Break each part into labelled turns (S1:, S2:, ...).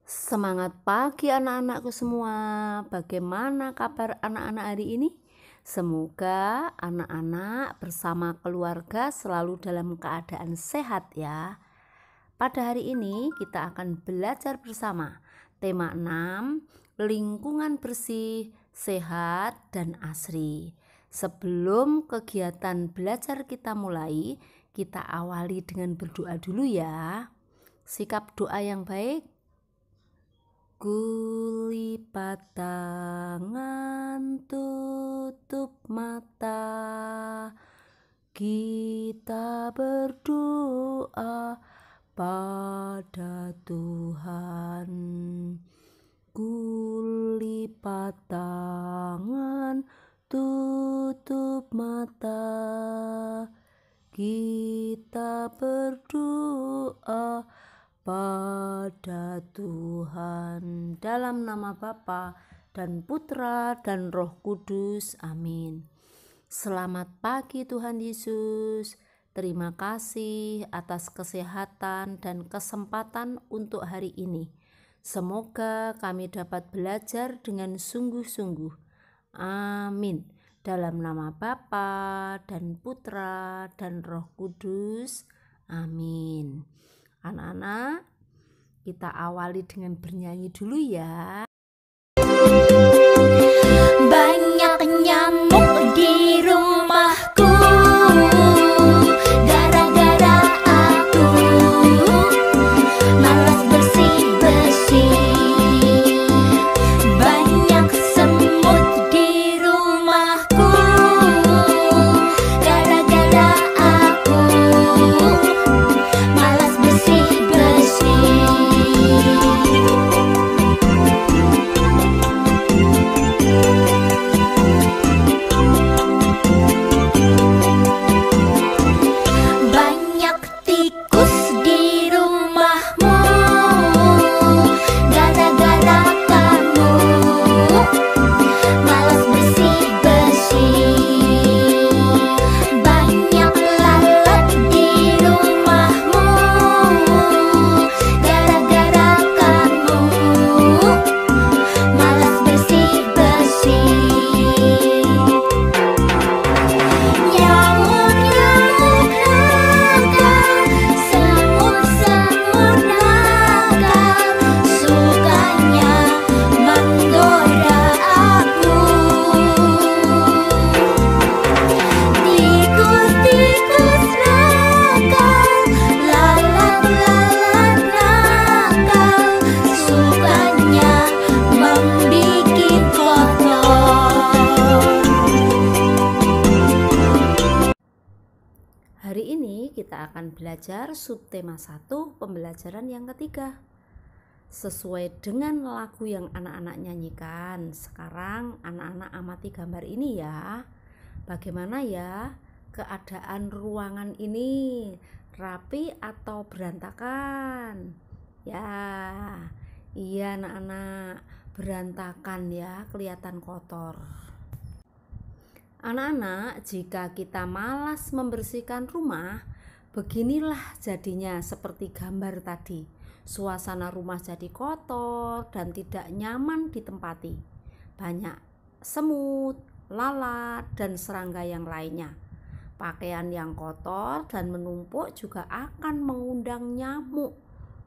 S1: Semangat pagi anak-anakku semua. Bagaimana kabar anak-anak hari ini? Semoga anak-anak bersama keluarga selalu dalam keadaan sehat ya. Pada hari ini kita akan belajar bersama tema 6, lingkungan bersih, sehat, dan asri. Sebelum kegiatan belajar kita mulai, kita awali dengan berdoa dulu ya. Sikap doa yang baik. Kulipat tangan, tutup mata, kita berdoa pada Tuhan. Kulipat tangan, tutup mata, kita berdoa pada Tuhan. Dalam nama Bapa dan Putra dan Roh Kudus. Amin. Selamat pagi Tuhan Yesus. Terima kasih atas kesehatan dan kesempatan untuk hari ini. Semoga kami dapat belajar dengan sungguh-sungguh. Amin. Dalam nama Bapa dan Putra dan Roh Kudus. Amin. Anak-anak, kita awali dengan bernyanyi dulu ya.
S2: Banyak nyamuk di rumahku, gara-gara aku malas bersih-bersih. Banyak semut di rumahku, gara-gara aku malas bersih-bersih. Banyak tikus di rumahmu, gara-gara kamu malas bersih-bersih. Banyak lalat di rumahmu, gara-gara kamu malas bersih-bersih. Nyamuk-nyamuk nakal, semut-semut nakal, sukanya menggoda aku. Tikus-tikus nakal, lalat-lalat nakal, sukanya membikin kotor.
S1: Hari ini kita akan belajar subtema 1 pembelajaran yang ketiga. Sesuai dengan lagu yang anak-anak nyanyikan. Sekarang anak-anak amati gambar ini ya. Bagaimana ya keadaan ruangan ini? Rapi atau berantakan? Ya, iya anak-anak, berantakan ya, kelihatan kotor. Anak-anak, jika kita malas membersihkan rumah, beginilah jadinya seperti gambar tadi. Suasana rumah jadi kotor dan tidak nyaman ditempati. Banyak semut, lalat, dan serangga yang lainnya. Pakaian yang kotor dan menumpuk juga akan mengundang nyamuk,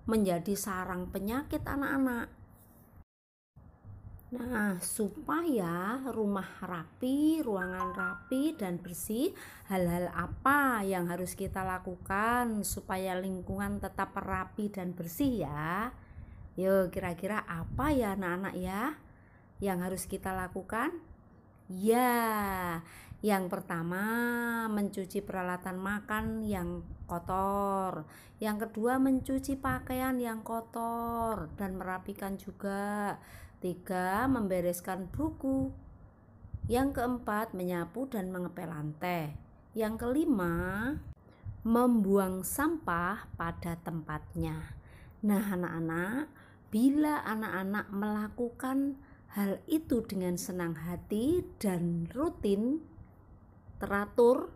S1: menjadi sarang penyakit anak-anak. Nah, supaya rumah rapi, ruangan rapi dan bersih, hal-hal apa yang harus kita lakukan supaya lingkungan tetap rapi dan bersih ya? Yuk, kira-kira apa ya anak-anak ya yang harus kita lakukan? Ya, yang pertama mencuci peralatan makan yang kotor. Yang kedua mencuci pakaian yang kotor dan merapikan juga. 3. Membereskan buku. Yang keempat menyapu dan mengepel lantai. Yang kelima membuang sampah pada tempatnya. Nah anak-anak, bila anak-anak melakukan hal itu dengan senang hati dan rutin, teratur,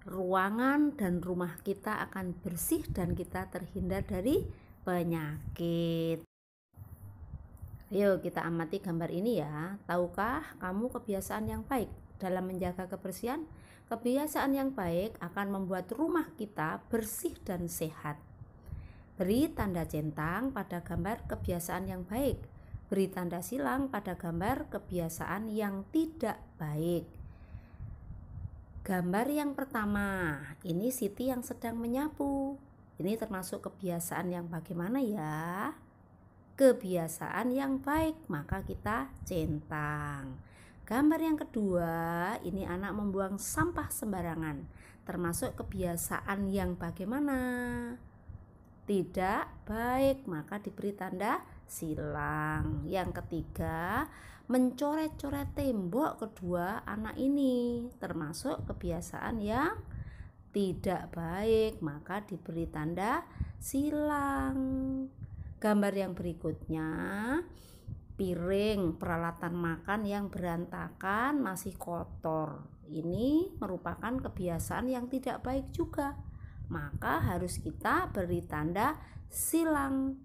S1: ruangan dan rumah kita akan bersih dan kita terhindar dari penyakit. Ayo kita amati gambar ini ya. Tahukah kamu kebiasaan yang baik dalam menjaga kebersihan? Kebiasaan yang baik akan membuat rumah kita bersih dan sehat. Beri tanda centang pada gambar kebiasaan yang baik. Beri tanda silang pada gambar kebiasaan yang tidak baik. Gambar yang pertama, ini Siti yang sedang menyapu. Ini termasuk kebiasaan yang bagaimana ya? Kebiasaan yang baik, maka kita centang. Gambar yang kedua, ini anak membuang sampah sembarangan, termasuk kebiasaan yang bagaimana? Tidak baik, maka diberi tanda silang. Yang ketiga, mencoret-coret tembok kedua anak ini, termasuk kebiasaan yang tidak baik, maka diberi tanda silang. Gambar yang berikutnya, piring peralatan makan yang berantakan, masih kotor. Ini merupakan kebiasaan yang tidak baik juga, maka harus kita beri tanda silang.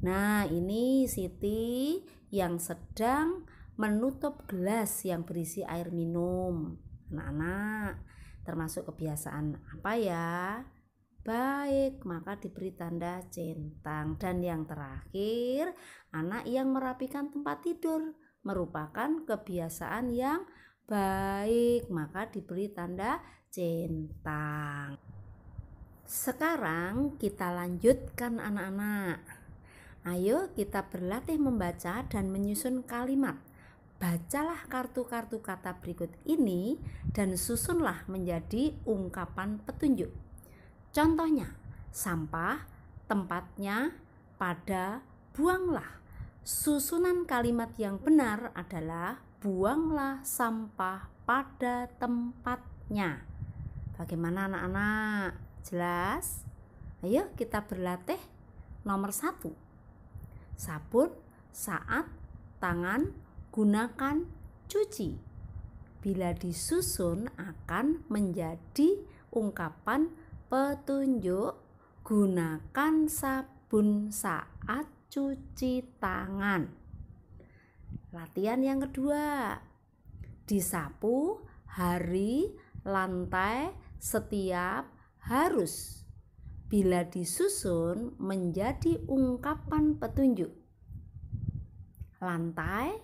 S1: Nah, ini Siti yang sedang menutup gelas yang berisi air minum. Anak-anak, termasuk kebiasaan apa ya? Baik, maka diberi tanda centang. Dan yang terakhir, anak yang merapikan tempat tidur merupakan kebiasaan yang baik, maka diberi tanda centang. Sekarang kita lanjutkan anak-anak. Ayo kita berlatih membaca dan menyusun kalimat. Bacalah kartu-kartu kata berikut ini dan susunlah menjadi ungkapan petunjuk. Contohnya, sampah, tempatnya, pada, buanglah. Susunan kalimat yang benar adalah buanglah sampah pada tempatnya. Bagaimana anak-anak? Jelas? Ayo kita berlatih. Nomor 1. Sabun, saat, tangan, gunakan, cuci. Bila disusun akan menjadi ungkapan petunjuk, gunakan sabun saat cuci tangan. Latihan yang kedua, disapu hari, lantai, setiap, harus. Bila disusun menjadi ungkapan petunjuk, lantai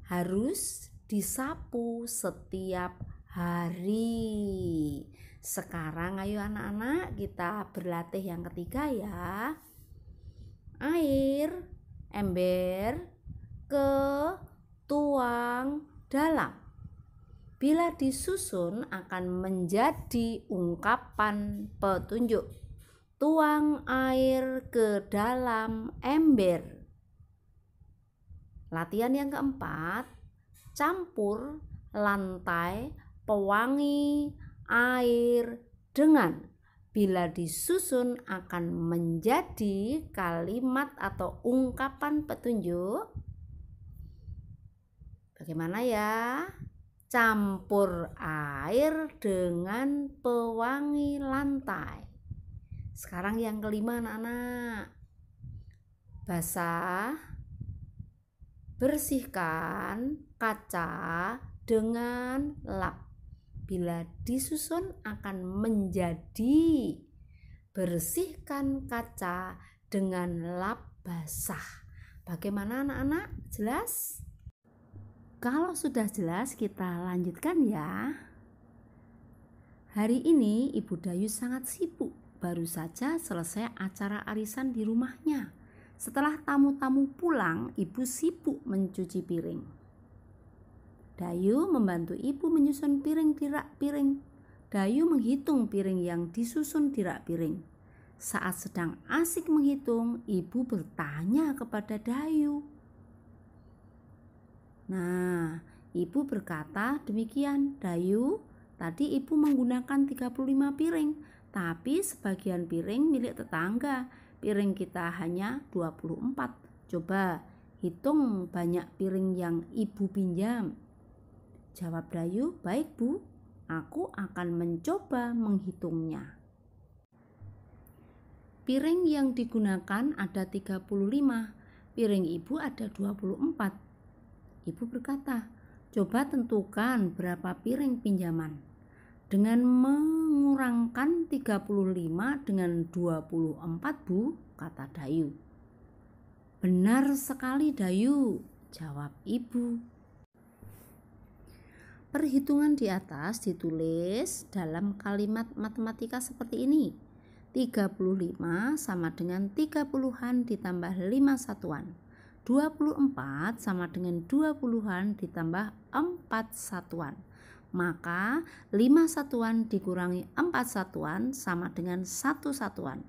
S1: harus disapu setiap hari. Sekarang ayo anak-anak kita berlatih yang ketiga ya. Air, ember, ke, tuang, dalam. Bila disusun akan menjadi ungkapan petunjuk. Tuang air ke dalam ember. Latihan yang keempat, campur lantai, pewangi, air dengan. Bila disusun akan menjadi kalimat atau ungkapan petunjuk. Bagaimana ya? Campur air dengan pewangi lantai. Sekarang yang kelima anak-anak. Basah, bersihkan kaca dengan lap. Bila disusun akan menjadi bersihkan kaca dengan lap basah. Bagaimana anak-anak? Jelas? Kalau sudah jelas kita lanjutkan ya. Hari ini Ibu Dayu sangat sibuk. Baru saja selesai acara arisan di rumahnya. Setelah tamu-tamu pulang, Ibu sibuk mencuci piring. Dayu membantu ibu menyusun piring di rak piring. Dayu menghitung piring yang disusun di rak piring. Saat sedang asik menghitung, ibu bertanya kepada Dayu. Nah, ibu berkata demikian, Dayu, tadi ibu menggunakan 35 piring, tapi sebagian piring milik tetangga. Piring kita hanya 24. Coba hitung banyak piring yang ibu pinjam. Jawab Dayu, baik Bu, aku akan mencoba menghitungnya. Piring yang digunakan ada 35. piring ibu ada 24. Ibu berkata, coba tentukan berapa piring pinjaman. Dengan mengurangkan 35 dengan 24, Bu, kata Dayu. Benar sekali, Dayu, jawab ibu. Perhitungan di atas ditulis dalam kalimat matematika seperti ini. 35 sama dengan 30-an ditambah 5 satuan. 24 sama dengan 20-an ditambah 4 satuan. Maka 5 satuan dikurangi 4 satuan sama dengan 1 satuan.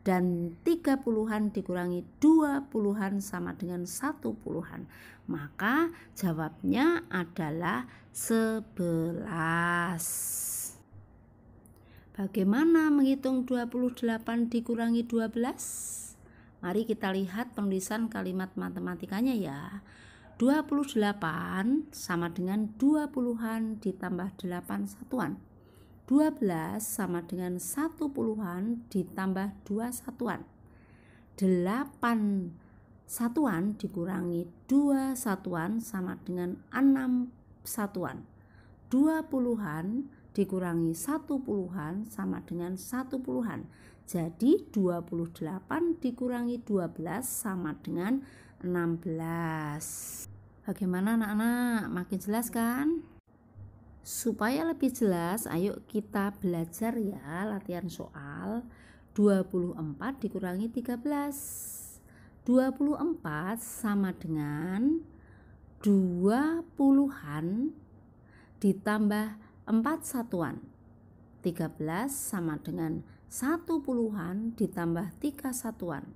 S1: Dan 30-an dikurangi 20-an sama dengan 1 puluhan. Maka jawabnya adalah 11. Bagaimana menghitung 28 dikurangi 12? Mari kita lihat penulisan kalimat matematikanya ya. 28 sama dengan 20-an ditambah 8 satuan. 12 sama dengan 1 puluhan ditambah 2 satuan. 8 satuan dikurangi 2 satuan sama dengan 6 satuan. 2 puluhan dikurangi 1 puluhan sama dengan 1 puluhan. Jadi 28 dikurangi 12 sama dengan 16. Bagaimana anak-anak? Makin jelas kan? Supaya lebih jelas, ayo kita belajar ya latihan soal. 24 dikurangi 13. 24 sama dengan 2 puluhan ditambah 4 satuan. 13 sama dengan 1 puluhan ditambah 3 satuan.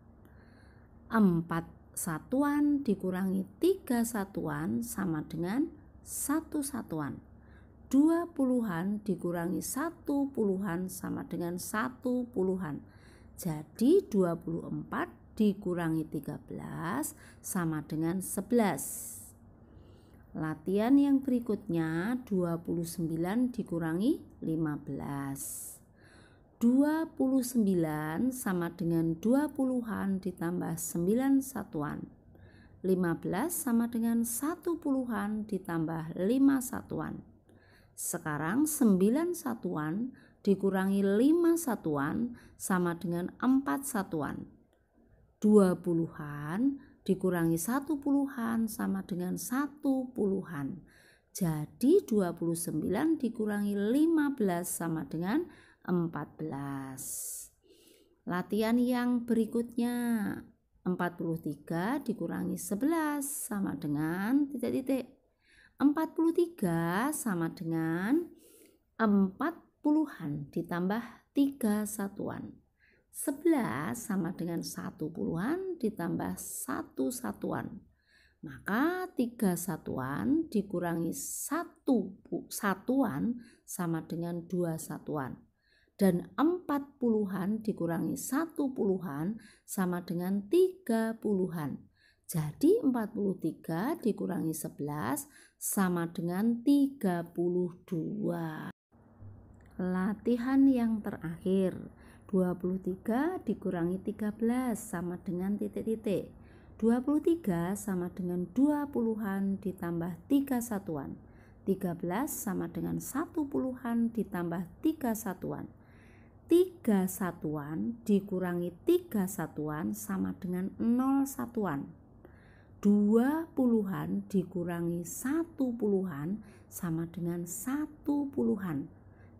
S1: 4 satuan dikurangi 3 satuan sama dengan 1 satuan. 2 puluhan dikurangi 1 puluhan sama dengan 1 puluhan. Jadi 24 dikurangi 13 sama dengan 11. Latihan yang berikutnya 29 dikurangi 15. 29 sama dengan 2 puluhan ditambah 9 satuan. 15 sama dengan 1 puluhan ditambah 5 satuan. Sekarang 9 satuan dikurangi 5 satuan sama dengan 4 satuan. 2 puluhan dikurangi 1 puluhan sama dengan 1 puluhan. Jadi 29 dikurangi 15 sama dengan 14. Latihan yang berikutnya 43 dikurangi 11 sama dengan titik-titik. 43 sama dengan 4 puluhan ditambah 3 satuan. 11 sama dengan 1 puluhan ditambah 1 satuan. Maka 3 satuan dikurangi 1 satuan sama dengan 2 satuan. Dan 4 puluhan dikurangi 1 puluhan sama dengan 3 puluhan. Jadi 43 dikurangi 11 sama dengan 32. Latihan yang terakhir 23 dikurangi 13 sama dengan titik-titik. 23 sama dengan 2 puluhan ditambah 3 satuan. 13 sama dengan 1 puluhan ditambah 3 satuan. 3 satuan dikurangi 3 satuan sama dengan 0 satuan. 2 puluhan dikurangi 1 puluhan sama dengan 1 puluhan.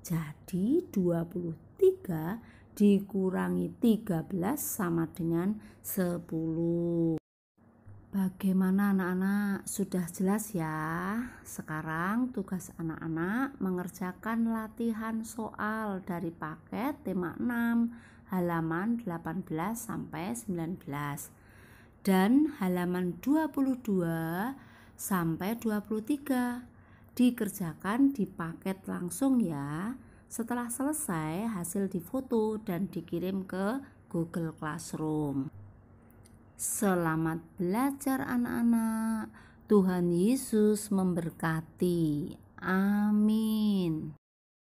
S1: Jadi 23 dikurangi 13 sama dengan 10. Bagaimana anak-anak? Sudah jelas ya? Sekarang tugas anak-anak mengerjakan latihan soal dari paket tema 6 halaman 18 sampai 19 dan halaman 22 sampai 23. Dikerjakan di paket langsung ya. Setelah selesai hasil difoto dan dikirim ke Google Classroom. Selamat belajar anak-anak. Tuhan Yesus memberkati. Amin.